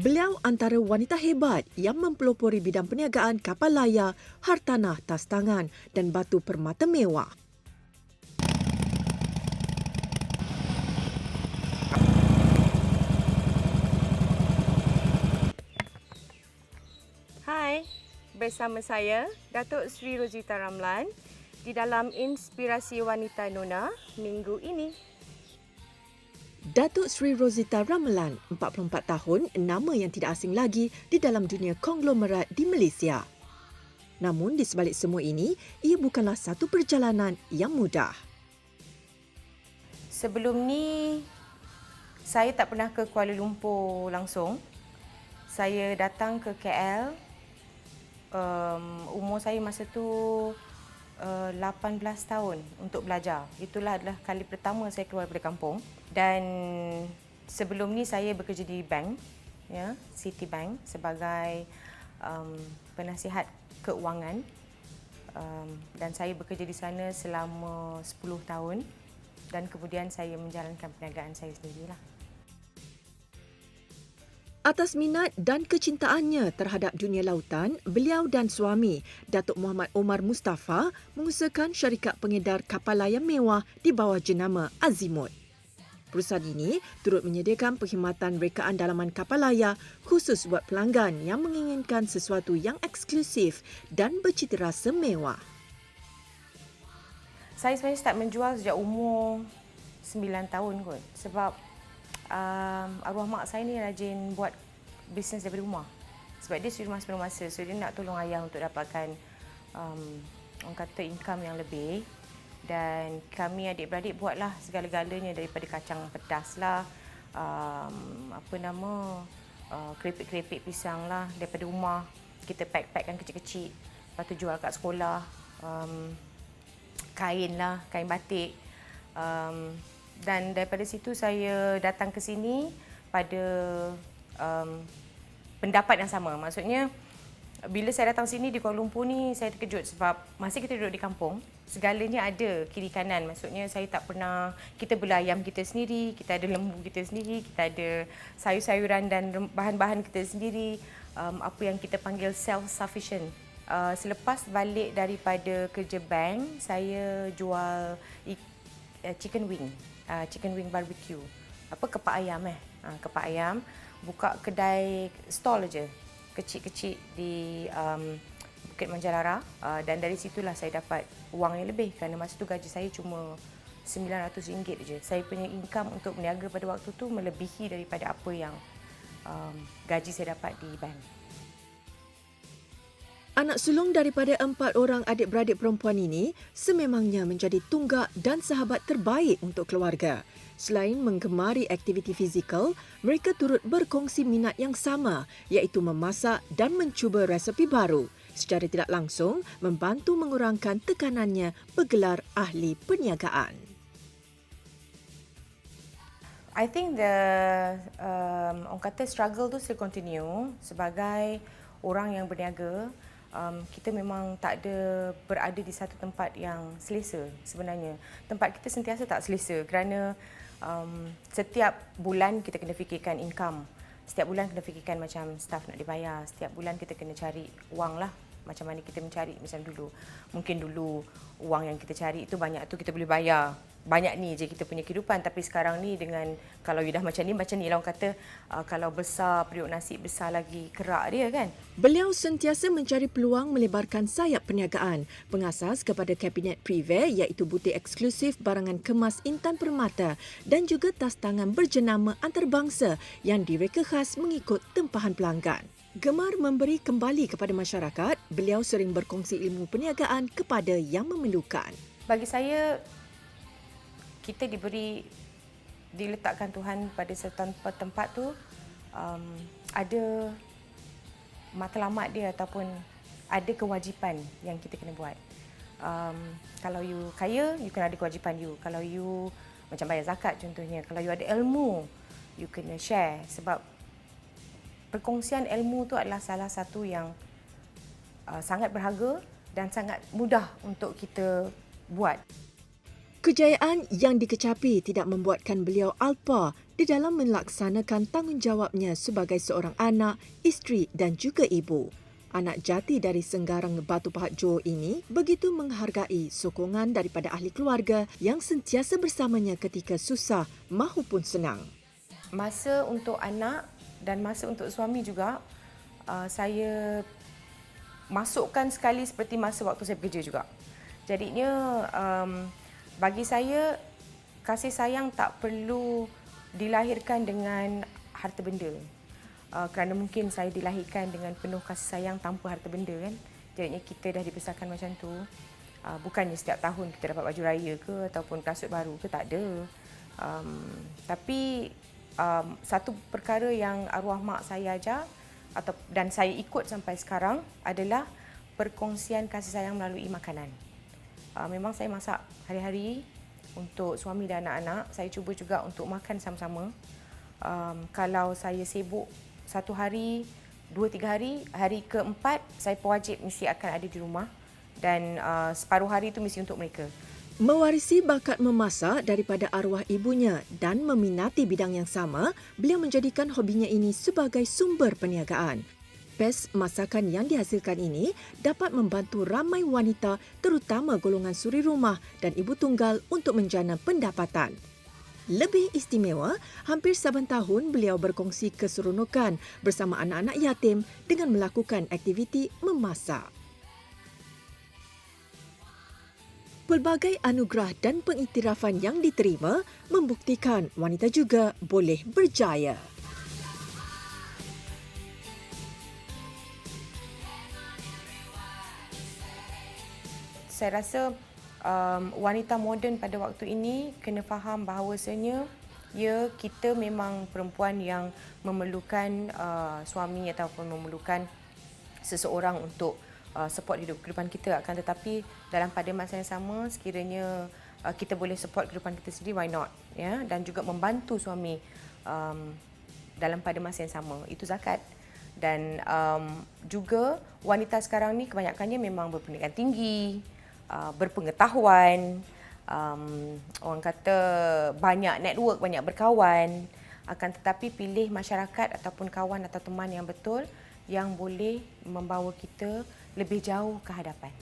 Beliau antara wanita hebat yang mempelopori bidang perniagaan kapal layar, hartanah tas tangan dan batu permata mewah. Hai, bersama saya Datuk Sri Rozita Ramlan di dalam Inspirasi Wanita Nona minggu ini. Datuk Sri Rozita Ramelan, 44 tahun, nama yang tidak asing lagi di dalam dunia konglomerat di Malaysia. Namun di sebalik semua ini, ia bukanlah satu perjalanan yang mudah. Sebelum ni, saya tak pernah ke Kuala Lumpur langsung. Saya datang ke KL. Umur saya masa tu 18 tahun untuk belajar. Itulah adalah kali pertama saya keluar dari kampung. Dan sebelum ni saya bekerja di bank, ya, Citibank sebagai penasihat keuangan. Dan saya bekerja di sana selama 10 tahun dan kemudian saya menjalankan perniagaan saya sendirilah. Atas minat dan kecintaannya terhadap dunia lautan, beliau dan suami, Datuk Muhammad Omar Mustafa, mengusahakan syarikat pengedar kapal layar mewah di bawah jenama Azimut. Perusahaan ini turut menyediakan perkhidmatan rekaan dalaman kapal layar khusus buat pelanggan yang menginginkan sesuatu yang eksklusif dan bercitarasa mewah. Saya sebenarnya start menjual sejak umur 9 tahun kot. Sebab arwah mak saya ni rajin buat bisnes daripada rumah. Sebab dia suri rumah sepenuh masa. So dia nak tolong ayah untuk dapatkan orang kata income yang lebih. Dan kami adik-beradik buatlah segala-galanya daripada kacang pedas lah, keripik-keripik pisang lah daripada rumah. Kita pack-packkan kecil-kecil. Lepas tu jual kat sekolah. Kain lah, kain batik. Dan daripada situ saya datang ke sini pada pendapat yang sama. Maksudnya, bila saya datang sini di Kuala Lumpur ni, saya terkejut sebab masa kita duduk di kampung, segalanya ada kiri kanan. Maksudnya, saya tak pernah, kita bela ayam kita sendiri, kita ada lembu kita sendiri, kita ada sayur-sayuran dan bahan-bahan kita sendiri, apa yang kita panggil self-sufficient. Selepas balik daripada kerja bank, saya jual chicken wing barbecue. Kepak ayam kepak ayam. Buka kedai stall aja, kecil-kecil di Bukit Manjalara. Dan dari situlah saya dapat wang yang lebih kerana masa tu gaji saya cuma RM900 je. Saya punya income untuk berniaga pada waktu tu melebihi daripada apa yang gaji saya dapat di bank. Anak sulung daripada 4 orang adik-beradik perempuan ini sememangnya menjadi tunggak dan sahabat terbaik untuk keluarga. Selain menggemari aktiviti fizikal, mereka turut berkongsi minat yang sama iaitu memasak dan mencuba resepi baru. Secara tidak langsung, membantu mengurangkan tekanannya bergelar ahli perniagaan. I think orang kata struggle tu still continue. Sebagai orang yang berniaga, kita memang tak ada berada di satu tempat yang selesa sebenarnya. Tempat kita sentiasa tak selesa kerana setiap bulan kita kena fikirkan income. Setiap bulan kena fikirkan macam staff nak dibayar. Setiap bulan kita kena cari wang lah. Macam mana kita mencari macam dulu. Mungkin dulu wang yang kita cari itu banyak tu kita boleh bayar. Banyak ni je kita punya kehidupan, tapi sekarang ni dengan kalau you dah macam ni lah orang kata kalau besar periuk nasi besar lagi kerak dia kan. Beliau sentiasa mencari peluang melebarkan sayap perniagaan, pengasas kepada kabinet Privé iaitu butik eksklusif barangan kemas Intan Permata dan juga tas tangan berjenama antarabangsa yang direka khas mengikut tempahan pelanggan. Gemar memberi kembali kepada masyarakat, beliau sering berkongsi ilmu perniagaan kepada yang memerlukan. Bagi saya, kita diletakkan Tuhan pada satu tempat tu, ada matlamat dia ataupun ada kewajipan yang kita kena buat. Kalau you kaya, you kena ada kewajipan you. Kalau you macam bayar zakat contohnya, kalau you ada ilmu, you kena share. Sebab perkongsian ilmu tu adalah salah satu yang sangat berharga dan sangat mudah untuk kita buat. Kejayaan yang dikecapi tidak membuatkan beliau alpa di dalam melaksanakan tanggungjawabnya sebagai seorang anak, isteri dan juga ibu. Anak jati dari Senggarang Batu Pahat Johor ini begitu menghargai sokongan daripada ahli keluarga yang sentiasa bersamanya ketika susah mahupun senang. Masa untuk anak dan masa untuk suami juga, saya masukkan sekali seperti masa waktu saya bekerja juga. Jadinya bagi saya, kasih sayang tak perlu dilahirkan dengan harta benda. Kerana mungkin saya dilahirkan dengan penuh kasih sayang tanpa harta benda kan. Jadinya kita dah dibesarkan macam tu. Bukannya setiap tahun kita dapat baju raya ke ataupun kasut baru ke, tak ada. Tapi satu perkara yang arwah mak saya ajar dan saya ikut sampai sekarang adalah perkongsian kasih sayang melalui makanan. Memang saya masak hari-hari untuk suami dan anak-anak. Saya cuba juga untuk makan sama-sama. Kalau saya sibuk satu hari, 2-3 hari, hari keempat saya wajib mesti akan ada di rumah dan separuh hari itu mesti untuk mereka. Mewarisi bakat memasak daripada arwah ibunya dan meminati bidang yang sama, beliau menjadikan hobinya ini sebagai sumber perniagaan. Pes masakan yang dihasilkan ini dapat membantu ramai wanita terutama golongan suri rumah dan ibu tunggal untuk menjana pendapatan. Lebih istimewa, hampir saban tahun beliau berkongsi keseronokan bersama anak-anak yatim dengan melakukan aktiviti memasak. Pelbagai anugerah dan pengiktirafan yang diterima membuktikan wanita juga boleh berjaya. Saya rasa wanita moden pada waktu ini kena faham bahawasanya kita memang perempuan yang memerlukan suami ataupun memerlukan seseorang untuk support hidup kehidupan kita. Akan tetapi dalam pada masa yang sama, sekiranya kita boleh support kehidupan kita sendiri, why not? Ya? Dan juga membantu suami dalam pada masa yang sama. Itu zakat. Dan juga wanita sekarang ni kebanyakannya memang berpendidikan tinggi, berpengetahuan, orang kata banyak network, banyak berkawan. Akan tetapi pilih masyarakat ataupun kawan atau teman yang betul yang boleh membawa kita lebih jauh ke hadapan.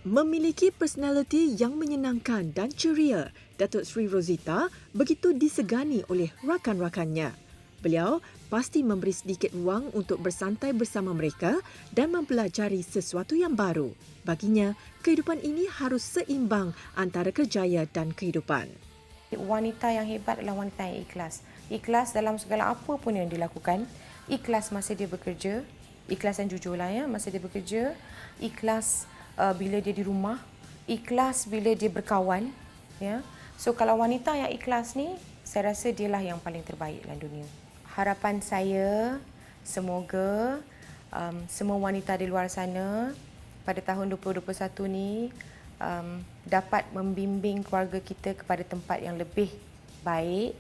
Memiliki personaliti yang menyenangkan dan ceria, Datuk Seri Rosita begitu disegani oleh rakan-rakannya. Beliau pasti memberi sedikit ruang untuk bersantai bersama mereka dan mempelajari sesuatu yang baru. Baginya, kehidupan ini harus seimbang antara kerjaya dan kehidupan. Wanita yang hebat adalah wanita yang ikhlas. Ikhlas dalam segala apa pun yang dilakukan. Ikhlas masa dia bekerja. Ikhlas dan jujurlah ya, masa dia bekerja. Ikhlas bila dia di rumah. Ikhlas bila dia berkawan. Ya. So kalau wanita yang ikhlas ni, saya rasa dialah yang paling terbaik dalam dunia. Harapan saya, semoga semua wanita di luar sana pada tahun 2021 ni dapat membimbing keluarga kita kepada tempat yang lebih baik.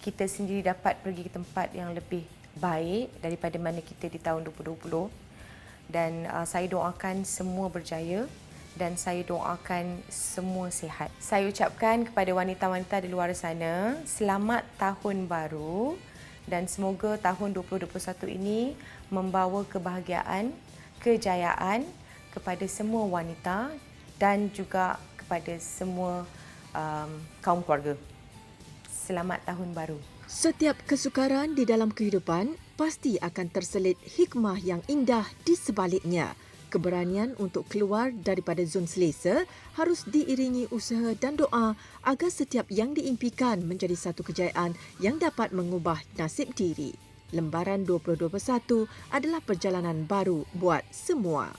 Kita sendiri dapat pergi ke tempat yang lebih baik daripada mana kita di tahun 2020. Dan saya doakan semua berjaya dan saya doakan semua sihat. Saya ucapkan kepada wanita-wanita di luar sana, selamat tahun baru dan semoga tahun 2021 ini membawa kebahagiaan, kejayaan kepada semua wanita dan juga kepada semua kaum keluarga. Selamat tahun baru. Setiap kesukaran di dalam kehidupan pasti akan terselit hikmah yang indah di sebaliknya. Keberanian untuk keluar daripada zon selesa harus diiringi usaha dan doa agar setiap yang diimpikan menjadi satu kejayaan yang dapat mengubah nasib diri. Lembaran 2021 adalah perjalanan baru buat semua.